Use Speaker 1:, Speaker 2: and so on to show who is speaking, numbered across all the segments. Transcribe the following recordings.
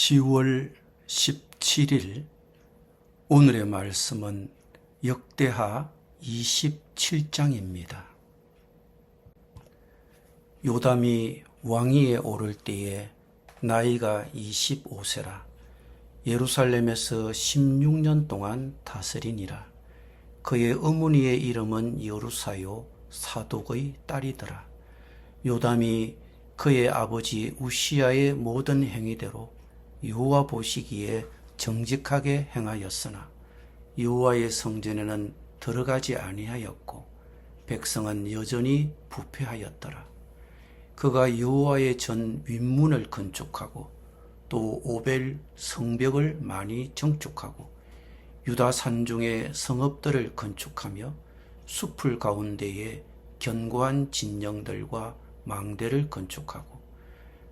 Speaker 1: 10월 17일 오늘의 말씀은 역대하 27장입니다. 요담이 왕위에 오를 때에 나이가 25세라. 예루살렘에서 16년 동안 다스리니라. 그의 어머니의 이름은 여루사요 사독의 딸이더라. 요담이 그의 아버지 우시야의 모든 행위대로 여호와 보시기에 정직하게 행하였으나 여호와의 성전에는 들어가지 아니하였고 백성은 여전히 부패하였더라. 그가 여호와의 전 윗문을 건축하고 또 오벨 성벽을 많이 정축하고 유다 산중의 성읍들을 건축하며 숲을 가운데에 견고한 진영들과 망대를 건축하고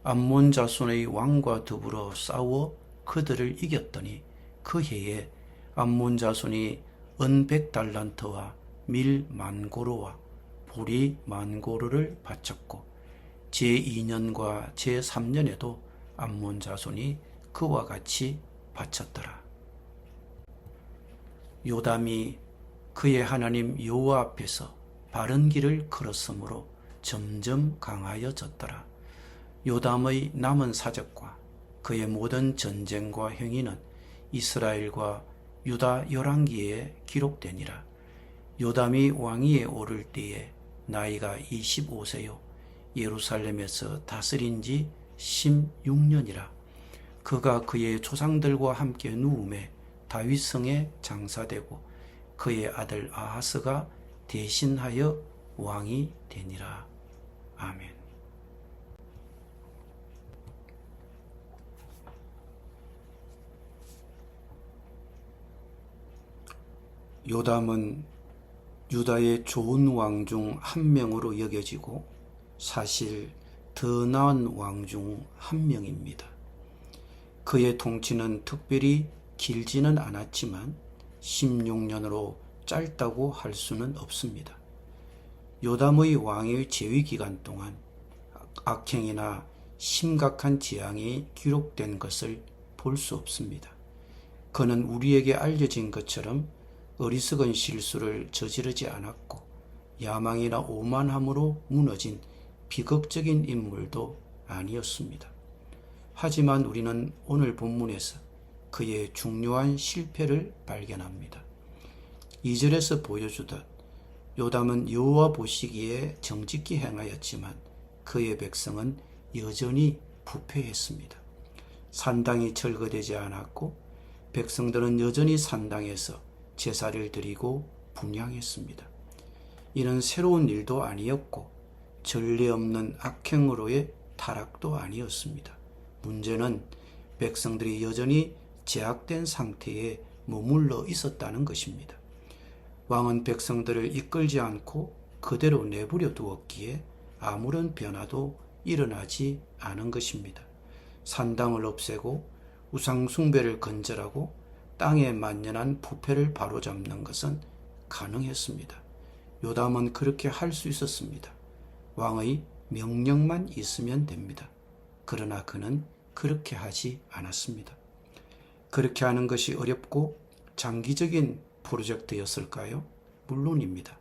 Speaker 1: 암몬 자손의 왕과 더불어 싸워 그들을 이겼더니 그 해에 암몬 자손이 은 100달란트와 밀 10,000고루와 보리 10,000고루를 바쳤고 제2년과 제3년에도 암몬 자손이 그와 같이 바쳤더라. 요담이 그의 하나님 여호와 앞에서 바른 길을 걸었으므로 점점 강하여졌더라. 요담의 남은 사적과 그의 모든 전쟁과 행위는 이스라엘과 유다 열왕기에 기록되니라. 요담이 왕위에 오를 때에 나이가 25세요 예루살렘에서 다스린 지 16년이라. 그가 그의 조상들과 함께 누움에 다윗성에 장사되고 그의 아들 아하스가 대신하여 왕이 되니라. 아멘. 요담은 유다의 좋은 왕 중 한 명으로 여겨지고 사실 더 나은 왕 중 한 명입니다. 그의 통치는 특별히 길지는 않았지만 16년으로 짧다고 할 수는 없습니다. 요담의 왕의 재위 기간 동안 악행이나 심각한 재앙이 기록된 것을 볼 수 없습니다. 그는 우리에게 알려진 것처럼 어리석은 실수를 저지르지 않았고 야망이나 오만함으로 무너진 비극적인 인물도 아니었습니다. 하지만 우리는 오늘 본문에서 그의 중요한 실패를 발견합니다. 2절에서 보여주듯 요담은 여호와 보시기에 정직히 행하였지만 그의 백성은 여전히 부패했습니다. 산당이 철거되지 않았고 백성들은 여전히 산당에서 제사를 드리고 분향했습니다. 이는 새로운 일도 아니었고 전례 없는 악행으로의 타락도 아니었습니다. 문제는 백성들이 여전히 제약된 상태에 머물러 있었다는 것입니다. 왕은 백성들을 이끌지 않고 그대로 내버려 두었기에 아무런 변화도 일어나지 않은 것입니다. 산당을 없애고 우상 숭배를 건절하고 땅에 만연한 부패를 바로잡는 것은 가능했습니다. 요담은 그렇게 할 수 있었습니다. 왕의 명령만 있으면 됩니다. 그러나 그는 그렇게 하지 않았습니다. 그렇게 하는 것이 어렵고 장기적인 프로젝트였을까요? 물론입니다.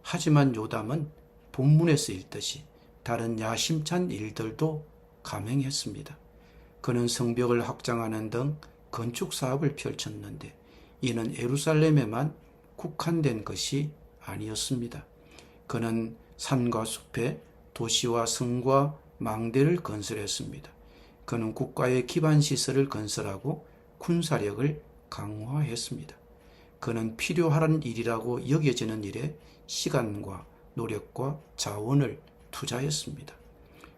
Speaker 1: 하지만 요담은 본문에서 읽듯이 다른 야심찬 일들도 감행했습니다. 그는 성벽을 확장하는 등 건축 사업을 펼쳤는데 이는 예루살렘에만 국한된 것이 아니었습니다. 그는 산과 숲에 도시와 성과 망대를 건설했습니다. 그는 국가의 기반 시설을 건설하고 군사력을 강화했습니다. 그는 필요한 일이라고 여겨지는 일에 시간과 노력과 자원을 투자했습니다.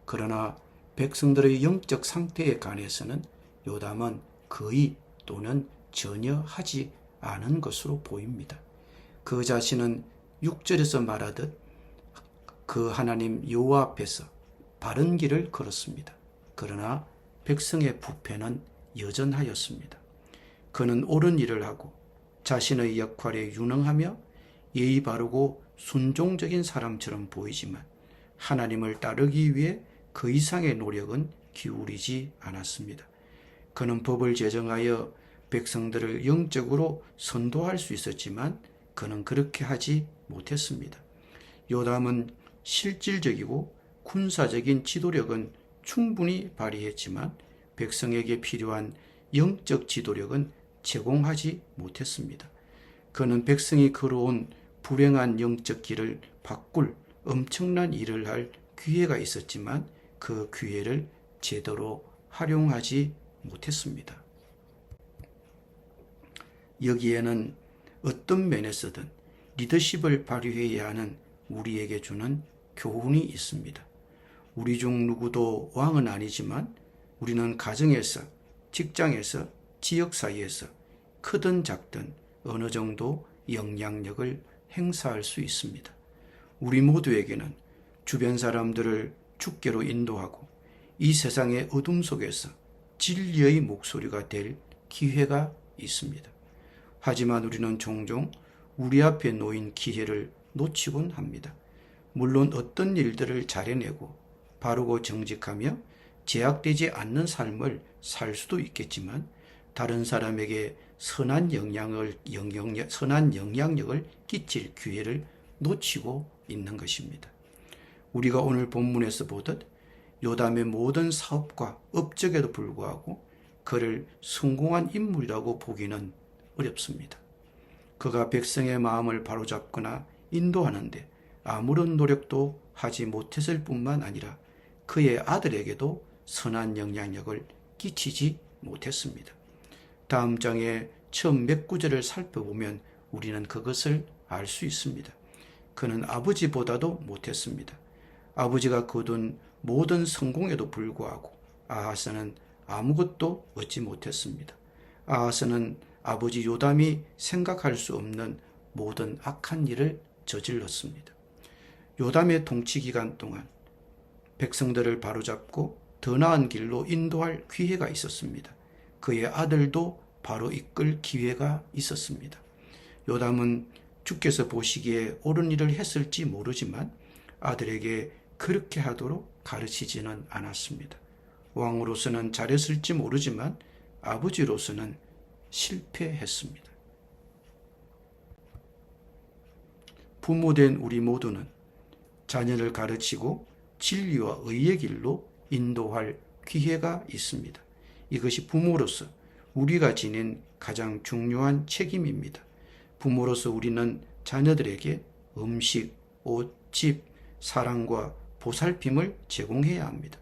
Speaker 1: 그러나 백성들의 영적 상태에 관해서는 요담은 거의 또는 전혀 하지 않은 것으로 보입니다. 그 자신은 6절에서 말하듯 그 하나님 여호와 앞에서 바른 길을 걸었습니다. 그러나 백성의 부패는 여전하였습니다. 그는 옳은 일을 하고 자신의 역할에 유능하며 예의 바르고 순종적인 사람처럼 보이지만 하나님을 따르기 위해 그 이상의 노력은 기울이지 않았습니다. 그는 법을 제정하여 백성들을 영적으로 선도할 수 있었지만 그는 그렇게 하지 못했습니다. 요담은 실질적이고 군사적인 지도력은 충분히 발휘했지만 백성에게 필요한 영적 지도력은 제공하지 못했습니다. 그는 백성이 걸어온 불행한 영적 길을 바꿀 엄청난 일을 할 기회가 있었지만 그 기회를 제대로 활용하지 못했습니다. 여기에는 어떤 면에서든 리더십을 발휘해야 하는 우리에게 주는 교훈이 있습니다. 우리 중 누구도 왕은 아니지만 우리는 가정에서, 직장에서, 지역 사회에서 크든 작든 어느 정도 영향력을 행사할 수 있습니다. 우리 모두에게는 주변 사람들을 주께로 인도하고 이 세상의 어둠 속에서 진리의 목소리가 될 기회가 있습니다. 하지만 우리는 종종 우리 앞에 놓인 기회를 놓치곤 합니다. 물론 어떤 일들을 잘해내고 바르고 정직하며 제약되지 않는 삶을 살 수도 있겠지만 다른 사람에게 선한 영향력을 끼칠 기회를 놓치고 있는 것입니다. 우리가 오늘 본문에서 보듯 요담의 모든 사업과 업적에도 불구하고 그를 성공한 인물이라고 보기는 어렵습니다. 그가 백성의 마음을 바로잡거나 인도하는데 아무런 노력도 하지 못했을 뿐만 아니라 그의 아들에게도 선한 영향력을 끼치지 못했습니다. 다음 장의 처음 몇 구절을 살펴보면 우리는 그것을 알 수 있습니다. 그는 아버지보다도 못했습니다. 아버지가 거둔 모든 성공에도 불구하고 아하스는 아무것도 얻지 못했습니다. 아하스는 아버지 요담이 생각할 수 없는 모든 악한 일을 저질렀습니다. 요담의 통치 기간 동안 백성들을 바로잡고 더 나은 길로 인도할 기회가 있었습니다. 그의 아들도 바로 이끌 기회가 있었습니다. 요담은 주께서 보시기에 옳은 일을 했을지 모르지만 아들에게 그렇게 하도록 가르치지는 않았습니다. 왕으로서는 잘했을지 모르지만 아버지로서는 실패했습니다. 부모된 우리 모두는 자녀를 가르치고 진리와 의의 길로 인도할 기회가 있습니다. 이것이 부모로서 우리가 지닌 가장 중요한 책임입니다. 부모로서 우리는 자녀들에게 음식, 옷, 집, 사랑과 보살핌을 제공해야 합니다.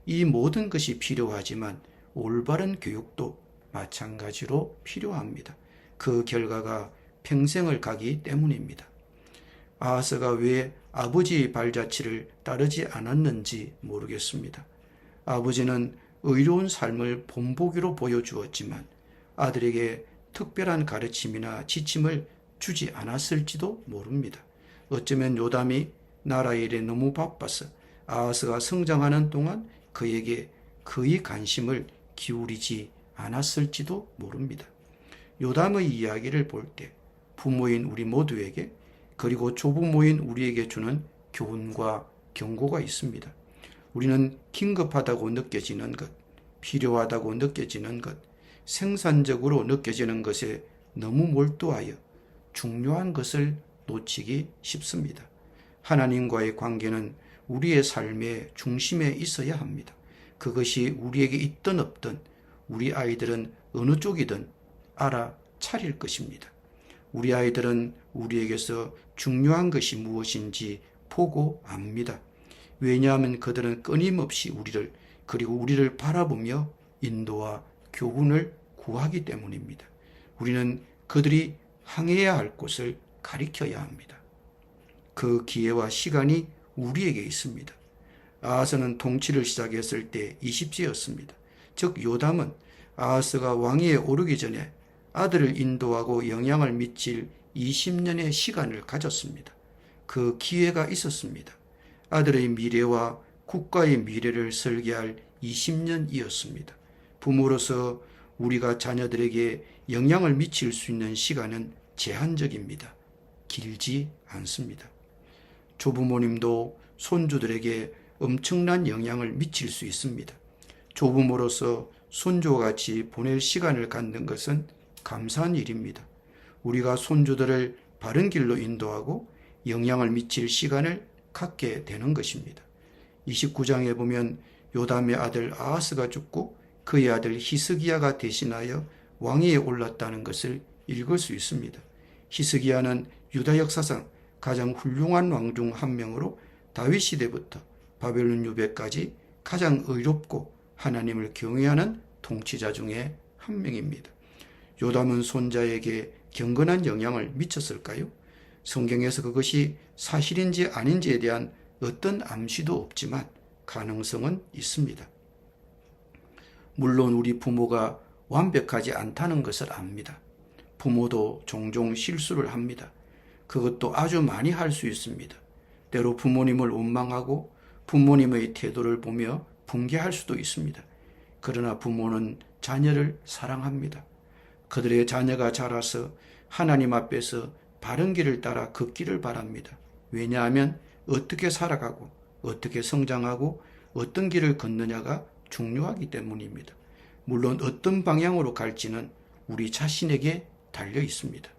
Speaker 1: 이 모든 것이 필요하지만 올바른 교육도 마찬가지로 필요합니다. 그 결과가 평생을 가기 때문입니다. 아하스가 왜 아버지의 발자취를 따르지 않았는지 모르겠습니다. 아버지는 의로운 삶을 본보기로 보여주었지만 아들에게 특별한 가르침이나 지침을 주지 않았을지도 모릅니다. 어쩌면 요담이 나라 일에 너무 바빠서 아하스가 성장하는 동안 그에게 거의 관심을 기울이지 않았을지도 모릅니다. 요담의 이야기를 볼 때 부모인 우리 모두에게 그리고 조부모인 우리에게 주는 교훈과 경고가 있습니다. 우리는 긴급하다고 느껴지는 것, 필요하다고 느껴지는 것, 생산적으로 느껴지는 것에 너무 몰두하여 중요한 것을 놓치기 쉽습니다. 하나님과의 관계는 우리의 삶의 중심에 있어야 합니다. 그것이 우리에게 있든 없든 우리 아이들은 어느 쪽이든 알아차릴 것입니다. 우리 아이들은 우리에게서 중요한 것이 무엇인지 보고 압니다. 왜냐하면 그들은 끊임없이 우리를 그리고 우리를 바라보며 인도와 교훈을 구하기 때문입니다. 우리는 그들이 항해해야 할 곳을 가리켜야 합니다. 그 기회와 시간이 우리에게 있습니다. 아하스는 통치를 시작했을 때 20세였습니다. 즉 요담은 아하스가 왕위에 오르기 전에 아들을 인도하고 영향을 미칠 20년의 시간을 가졌습니다. 그 기회가 있었습니다. 아들의 미래와 국가의 미래를 설계할 20년이었습니다. 부모로서 우리가 자녀들에게 영향을 미칠 수 있는 시간은 제한적입니다. 길지 않습니다. 조부모님도 손주들에게 엄청난 영향을 미칠 수 있습니다. 조부모로서 손주와 같이 보낼 시간을 갖는 것은 감사한 일입니다. 우리가 손주들을 바른 길로 인도하고 영향을 미칠 시간을 갖게 되는 것입니다. 29장에 보면 요담의 아들 아하스가 죽고 그의 아들 히스기야가 대신하여 왕위에 올랐다는 것을 읽을 수 있습니다. 히스기야는 유다 역사상 가장 훌륭한 왕 중 한 명으로 다윗 시대부터 바벨론 유배까지 가장 의롭고 하나님을 경외하는 통치자 중에 한 명입니다. 요담은 손자에게 경건한 영향을 미쳤을까요? 성경에서 그것이 사실인지 아닌지에 대한 어떤 암시도 없지만 가능성은 있습니다. 물론 우리 부모가 완벽하지 않다는 것을 압니다. 부모도 종종 실수를 합니다. 그것도 아주 많이 할 수 있습니다. 때로 부모님을 원망하고 부모님의 태도를 보며 분개할 수도 있습니다. 그러나 부모는 자녀를 사랑합니다. 그들의 자녀가 자라서 하나님 앞에서 바른 길을 따라 걷기를 바랍니다. 왜냐하면 어떻게 살아가고 어떻게 성장하고 어떤 길을 걷느냐가 중요하기 때문입니다. 물론 어떤 방향으로 갈지는 우리 자신에게 달려 있습니다.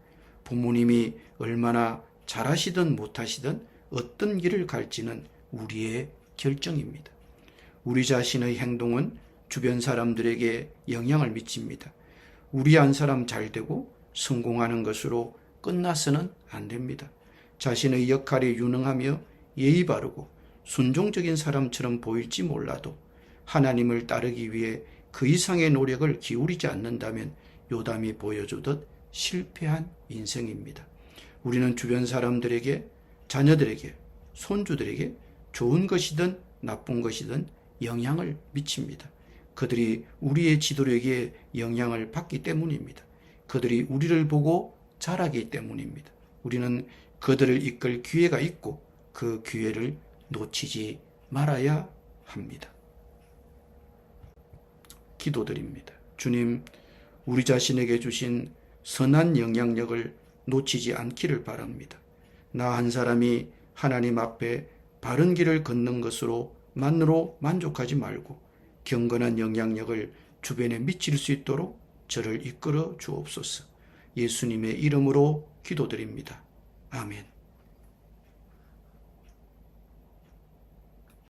Speaker 1: 부모님이 얼마나 잘하시든 못하시든 어떤 길을 갈지는 우리의 결정입니다. 우리 자신의 행동은 주변 사람들에게 영향을 미칩니다. 우리 한 사람 잘 되고 성공하는 것으로 끝나서는 안 됩니다. 자신의 역할에 유능하며 예의 바르고 순종적인 사람처럼 보일지 몰라도 하나님을 따르기 위해 그 이상의 노력을 기울이지 않는다면 요담이 보여주듯 실패한 인생입니다. 우리는 주변 사람들에게, 자녀들에게, 손주들에게 좋은 것이든 나쁜 것이든 영향을 미칩니다. 그들이 우리의 지도력에 영향을 받기 때문입니다. 그들이 우리를 보고 자라기 때문입니다. 우리는 그들을 이끌 기회가 있고 그 기회를 놓치지 말아야 합니다. 기도드립니다. 주님, 우리 자신에게 주신 선한 영향력을 놓치지 않기를 바랍니다. 나 한 사람이 하나님 앞에 바른 길을 걷는 것으로만으로 만족하지 말고 경건한 영향력을 주변에 미칠 수 있도록 저를 이끌어 주옵소서. 예수님의 이름으로 기도드립니다. 아멘.